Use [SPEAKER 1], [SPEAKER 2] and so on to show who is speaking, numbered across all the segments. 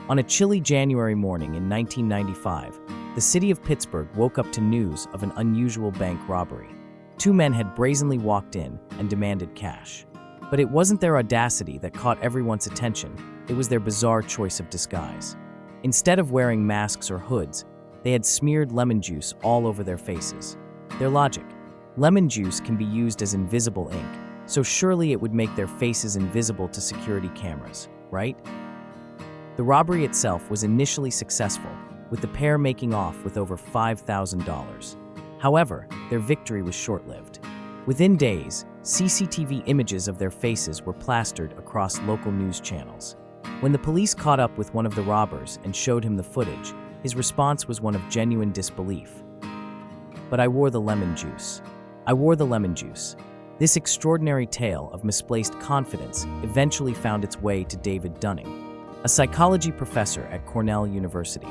[SPEAKER 1] On a chilly January morning in 1995, the city of Pittsburgh woke up to news of an unusual bank robbery. Two men had brazenly walked in and demanded cash. But it wasn't their audacity that caught everyone's attention, it was their bizarre choice of disguise. Instead of wearing masks or hoods, they had smeared lemon juice all over their faces. Their logic: lemon juice can be used as invisible ink, so surely it would make their faces invisible to security cameras, right? The robbery itself was initially successful, with the pair making off with over $5,000. However, their victory was short-lived. Within days, CCTV images of their faces were plastered across local news channels. When the police caught up with one of the robbers and showed him the footage, his response was one of genuine disbelief. "But I wore the lemon juice. I wore the lemon juice." This extraordinary tale of misplaced confidence eventually found its way to David Dunning, a psychology professor at Cornell University.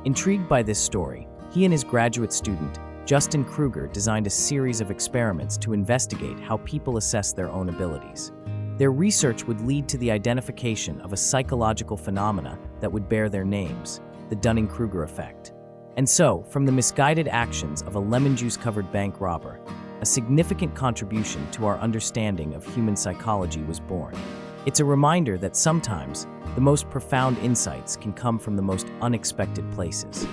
[SPEAKER 1] Intrigued by this story, he and his graduate student, Justin Kruger, designed a series of experiments to investigate how people assess their own abilities. Their research would lead to the identification of a psychological phenomena that would bear their names, the Dunning-Kruger effect. And so, from the misguided actions of a lemon juice-covered bank robber, a significant contribution to our understanding of human psychology was born. It's a reminder that sometimes the most profound insights can come from the most unexpected places.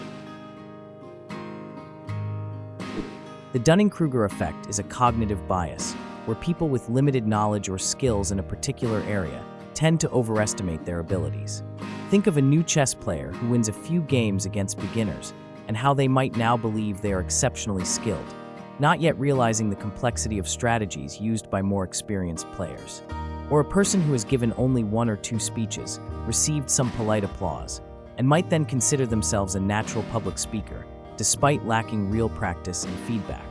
[SPEAKER 1] The Dunning-Kruger effect is a cognitive bias where people with limited knowledge or skills in a particular area tend to overestimate their abilities. Think of a new chess player who wins a few games against beginners and how they might now believe they are exceptionally skilled, not yet realizing the complexity of strategies used by more experienced players. Or a person who has given only one or two speeches, received some polite applause, and might then consider themselves a natural public speaker, despite lacking real practice and feedback.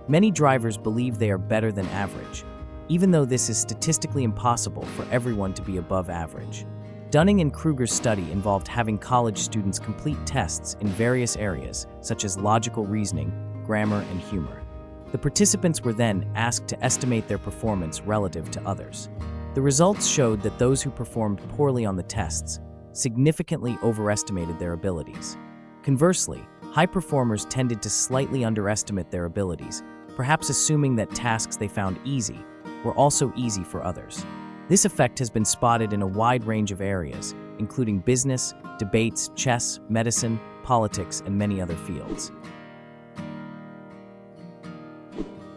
[SPEAKER 1] Many drivers believe they are better than average, even though this is statistically impossible for everyone to be above average. Dunning and Kruger's study involved having college students complete tests in various areas, such as logical reasoning, grammar, and humor. The participants were then asked to estimate their performance relative to others. The results showed that those who performed poorly on the tests significantly overestimated their abilities. Conversely, high performers tended to slightly underestimate their abilities, perhaps assuming that tasks they found easy were also easy for others. This effect has been spotted in a wide range of areas, including business, debates, chess, medicine, politics, and many other fields.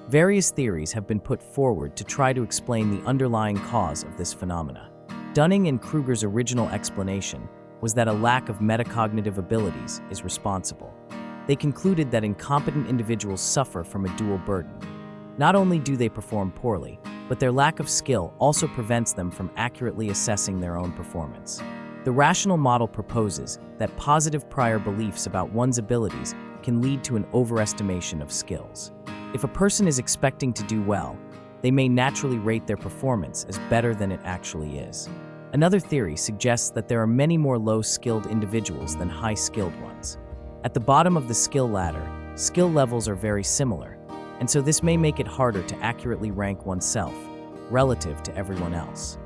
[SPEAKER 1] Various theories have been put forward to try to explain the underlying cause of this phenomena. Dunning and Kruger's original explanation was that a lack of metacognitive abilities is responsible. They concluded that incompetent individuals suffer from a dual burden. Not only do they perform poorly, but their lack of skill also prevents them from accurately assessing their own performance. The rational model proposes that positive prior beliefs about one's abilities can lead to an overestimation of skills. If a person is expecting to do well, they may naturally rate their performance as better than it actually is. Another theory suggests that there are many more low-skilled individuals than high-skilled ones. At the bottom of the skill ladder, skill levels are very similar, and so this may make it harder to accurately rank oneself relative to everyone else.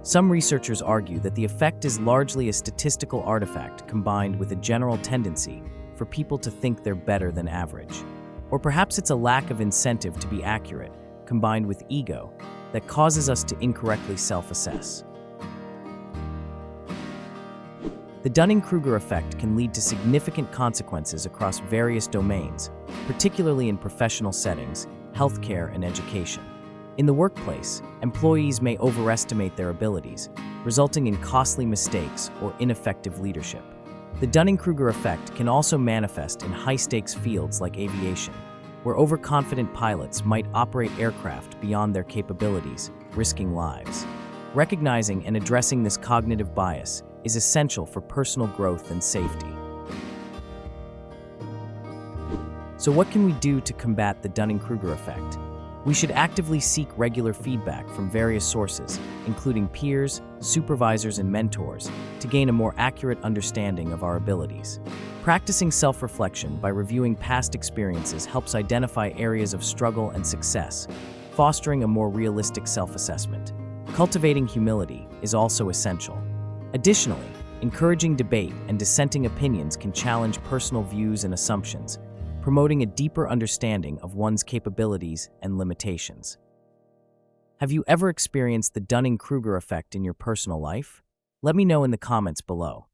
[SPEAKER 1] Some researchers argue that the effect is largely a statistical artifact combined with a general tendency for people to think they're better than average. Or perhaps it's a lack of incentive to be accurate, combined with ego, that causes us to incorrectly self-assess. The Dunning-Kruger effect can lead to significant consequences across various domains, particularly in professional settings, healthcare, and education. In the workplace, employees may overestimate their abilities, resulting in costly mistakes or ineffective leadership. The Dunning-Kruger effect can also manifest in high-stakes fields like aviation, where overconfident pilots might operate aircraft beyond their capabilities, risking lives. Recognizing and addressing this cognitive bias is essential for personal growth and safety. So what can we do to combat the Dunning-Kruger effect? We should actively seek regular feedback from various sources, including peers, supervisors, and mentors, to gain a more accurate understanding of our abilities. Practicing self-reflection by reviewing past experiences helps identify areas of struggle and success, fostering a more realistic self-assessment. Cultivating humility is also essential. Additionally, Encouraging debate and dissenting opinions can challenge personal views and assumptions, promoting a deeper understanding of one's capabilities and limitations. Have you ever experienced the Dunning-Kruger effect in your personal life? Let me know in the comments below.